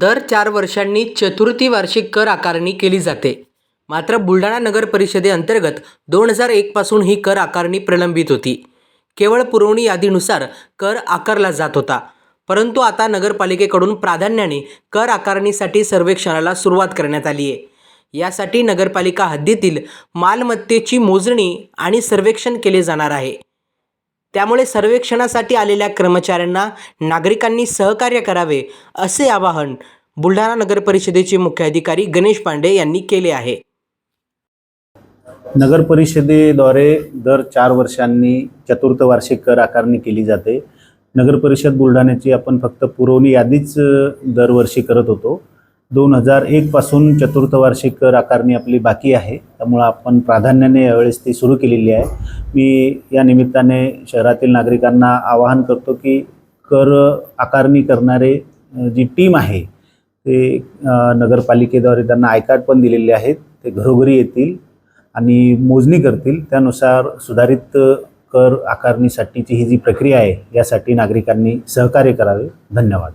दर 4 वर्षांनी चतुर्थी वार्षिक कर आकारणी केली जाते. मात्र बुलढाणा नगर परिषदेअंतर्गत 2001 पासून ही कर आकारणी प्रलंबित होती. केवळ पुरवणी यादीनुसार कर आकारला जात होता. परंतु आता नगरपालिकेकडून प्राधान्याने कर आकारणीसाठी सर्वेक्षणाला सुरुवात करण्यात आली आहे. यासाठी नगरपालिका हद्दीतील मालमत्तेची मोजणी आणि सर्वेक्षण केले जाणार आहे. त्यामुळे सर्वेक्षणासाठी आलेल्या कर्मचाऱ्यांना नागरिकांनी सहकार्य करावे असे आवाहन बुलढाणा नगर परिषदेचे मुख्य अधिकारी गणेश पांडे यांनी केले आहे. नगर परिषदेद्वारे दर 4 वर्षांनी चतुर्थ वार्षिक कर आकारणी केली जाते. नगर परिषद बुलढाण्याची आपण फक्त पुरवणी यादीच दरवर्षी करत होतो. 2001 पासून चतुर्थ वार्षिक कर आकारणी आपली बाकी आहे, त्यामुळे आपण प्राधान्याने यावेळेस ती सुरू केलेली आहे. मी या निमित्ताने शहरातील नागरिकांना आवाहन करतो की कर आकारणी करणारे जी टीम आहे ते नगरपालिकेद्वारे त्यांना आय कार्ड पण दिलेले आहेत. ते घरोघरी येतील आणि मोजणी करतील. त्यानुसार सुधारित कर आकारणीसाठीची ही जी प्रक्रिया आहे यासाठी नागरिकांनी सहकार्य करावे. धन्यवाद.